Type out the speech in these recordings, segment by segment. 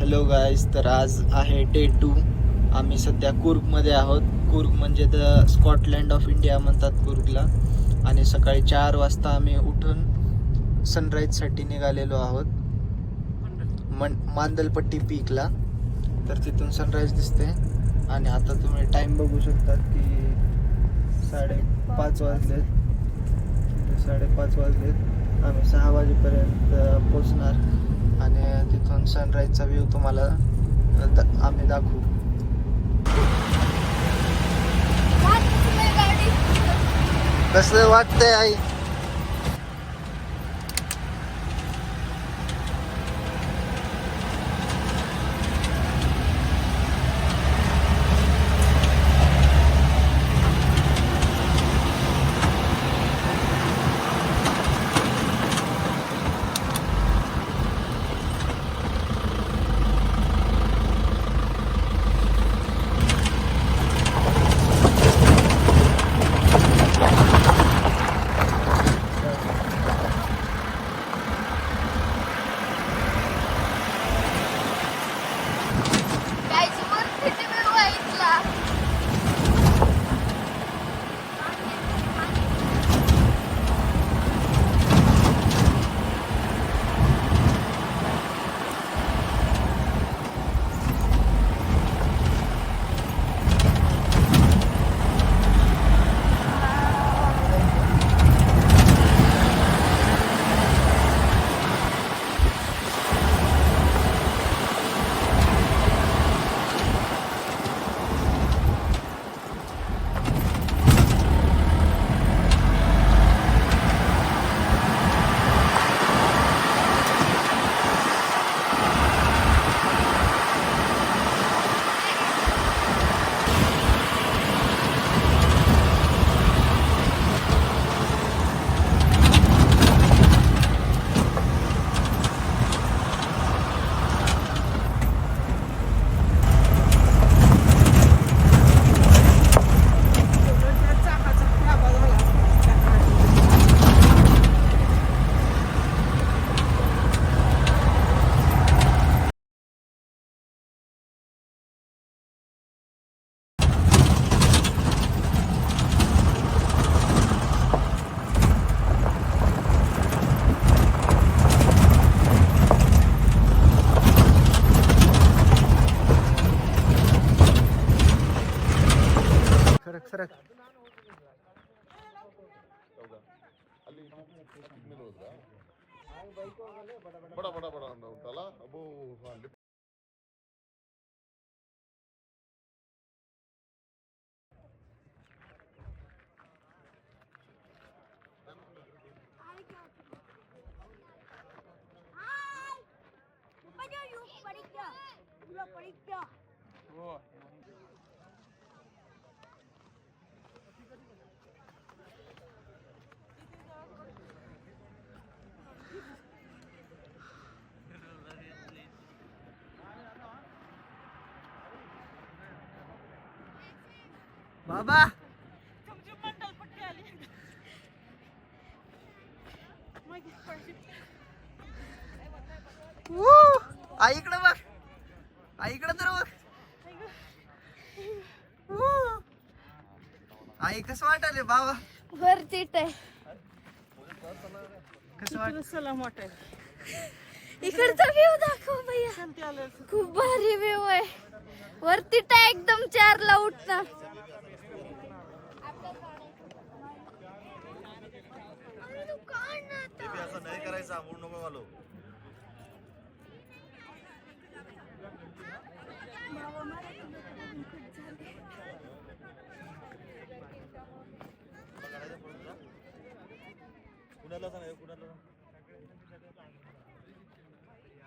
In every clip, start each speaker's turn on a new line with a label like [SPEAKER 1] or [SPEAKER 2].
[SPEAKER 1] Hello guys, तर आज आहे डे 2. आम्ही सध्या कूर्गमध्ये आहोत. कूर्ग म्हणजे द स्कॉटलँड ऑफ इंडिया म्हणतात कूर्गला. आणि सकाळी 4 वाजता आम्ही उठून सनराईजसाठी निघालेलो आहोत मांदलपट्टी पीकला. तर तिथून सनराईज दिसते. आणि आता तुम्ही टाईम बघू शकतात की 5:30 वाजलेत. 5:30 वाजलेत. आम्ही 6 वाजेपर्यंत पोचणार आणि तिथून सनराईजचा व्ह्यू तुम्हाला आम्ही दाखवू. कसं वाटतंय आई? सरक
[SPEAKER 2] बड़ा बड़ा बड़ा उठाला अब
[SPEAKER 1] बाबा. आईकडे बघ, आईकडे तर बघ. आई कसं वाटायले बाबा?
[SPEAKER 3] वरती
[SPEAKER 1] कसं वाट?
[SPEAKER 3] इकडचा व्ह्यू दाखव भैया. खूप भारी व्ह्यू आहे. वरती टाय एकदम 4ला उठणार.
[SPEAKER 2] असं नाही करायचं आपण नको वालो. कुणाला सांग, कुणाला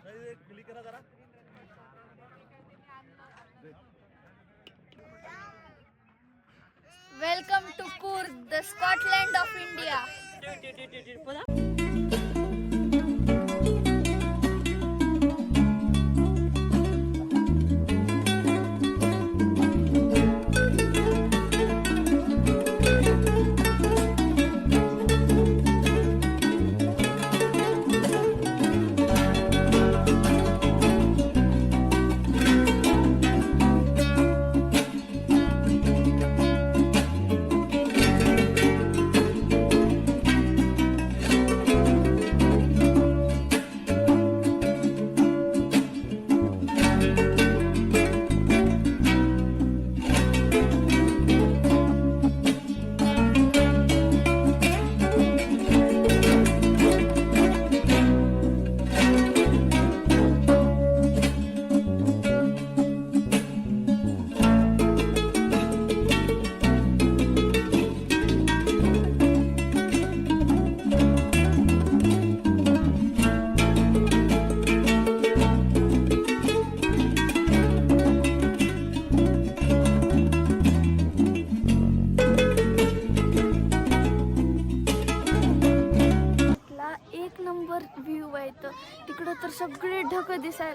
[SPEAKER 2] नाही क्लिक करा जरा.
[SPEAKER 3] Welcome to Coorg, the Scotland of India.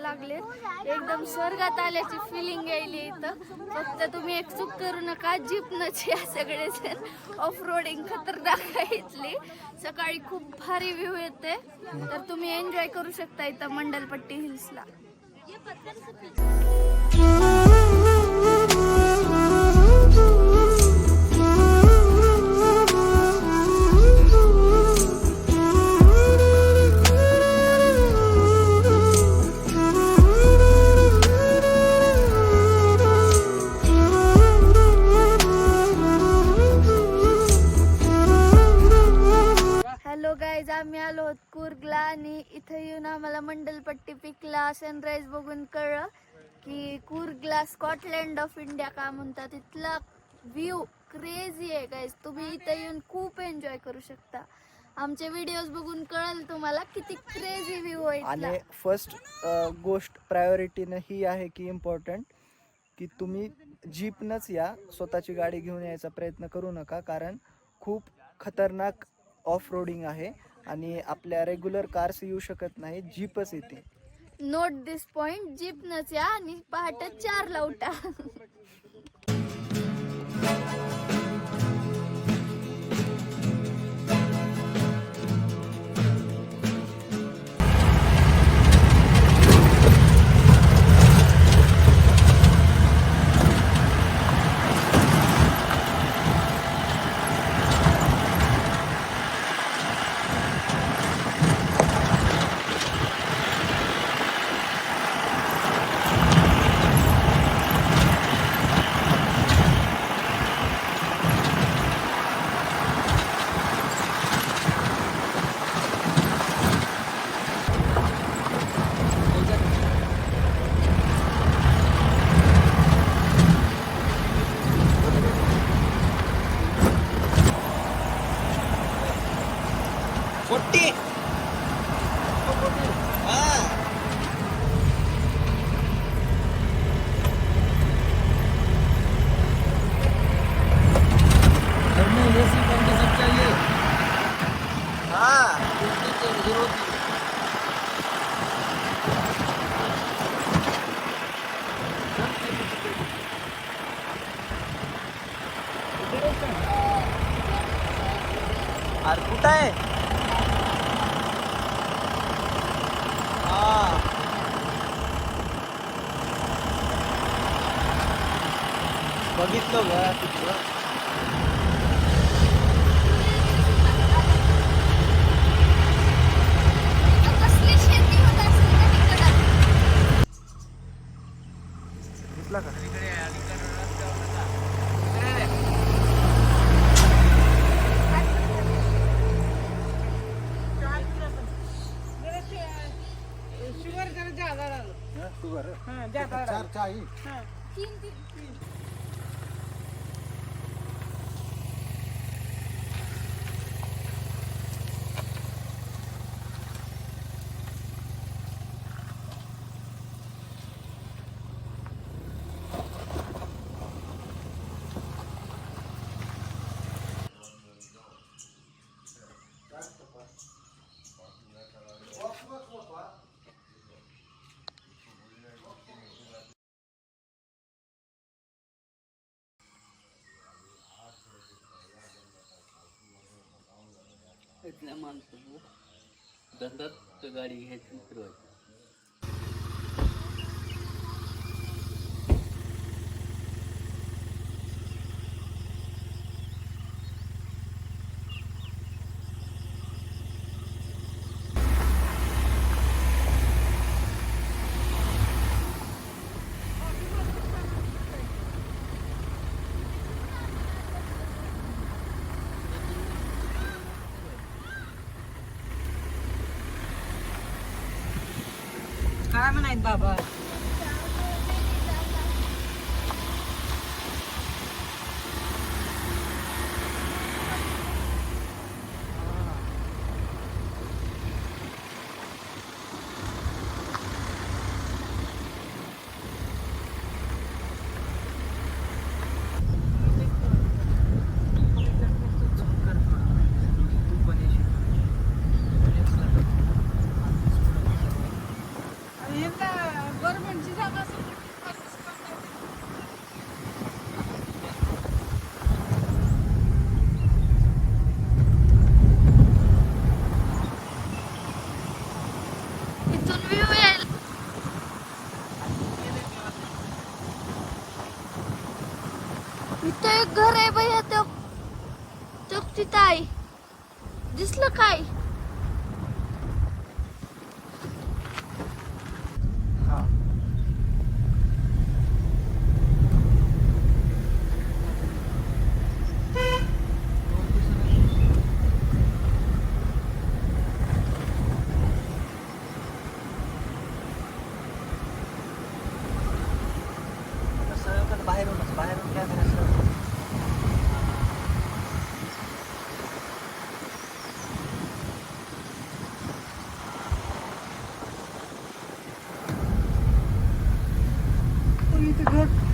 [SPEAKER 3] लागले. एकदम स्वर्गात आल्याची फिलिंग यायली इथं. फक्त तुम्ही एक चूक करू नका, जीपनच या सगळेजण. ऑफ रोडिंग खतरनाक आहे इथली. सकाळी खूप भारी व्ह्यू येते, तर तुम्ही एन्जॉय करू शकता इथं मंडलपट्टी हिल्सला. हॅलो गाईज, आम्ही आलो आहोत कूर्गला आणि इथं येऊन आम्हाला मंडलपट्टी पिकला सनराईज बघून कळलं की कूर्गला स्कॉटलँड ऑफ इंडिया का म्हणतात. इथला व्ह्यू क्रेझी आहे गाईज. तुम्ही इथं येऊन खूप एन्जॉय करू शकता. आमचे व्हिडिओज बघून कळेल तुम्हाला किती क्रेझी व्ह्यू आहे इथला.
[SPEAKER 1] आणि फर्स्ट गोष्ट प्रायोरिटीनं ही आहे की इम्पॉर्टंट की तुम्ही जीपनंच या, स्वतःची गाडी घेऊन यायचा प्रयत्न करू नका, कारण खूप खतरनाक ऑफ रोडिंग आहे आणि आपल्या रेग्युलर कार्स येऊ शकत नाही, जीपच येते.
[SPEAKER 3] नोट दिस पॉइंट, जीपनच या आणि पहाटे 4ला उठा.
[SPEAKER 1] अरे कुठं आहे? बघितलं का तिथलं?
[SPEAKER 3] कसली शेती होत असेल का तिकडं?
[SPEAKER 1] दिसला का? शुगर चार चाय.
[SPEAKER 4] इथल्या माणसं धंद्यात गाडी घ्यायची फिरवायची.
[SPEAKER 5] काय म्हणायत बाबा?
[SPEAKER 3] इथं एक घर आहे भैया. तो तिथं आहे. दिसलं काय?
[SPEAKER 1] हा बाहेरून कॅमेरा इथे घर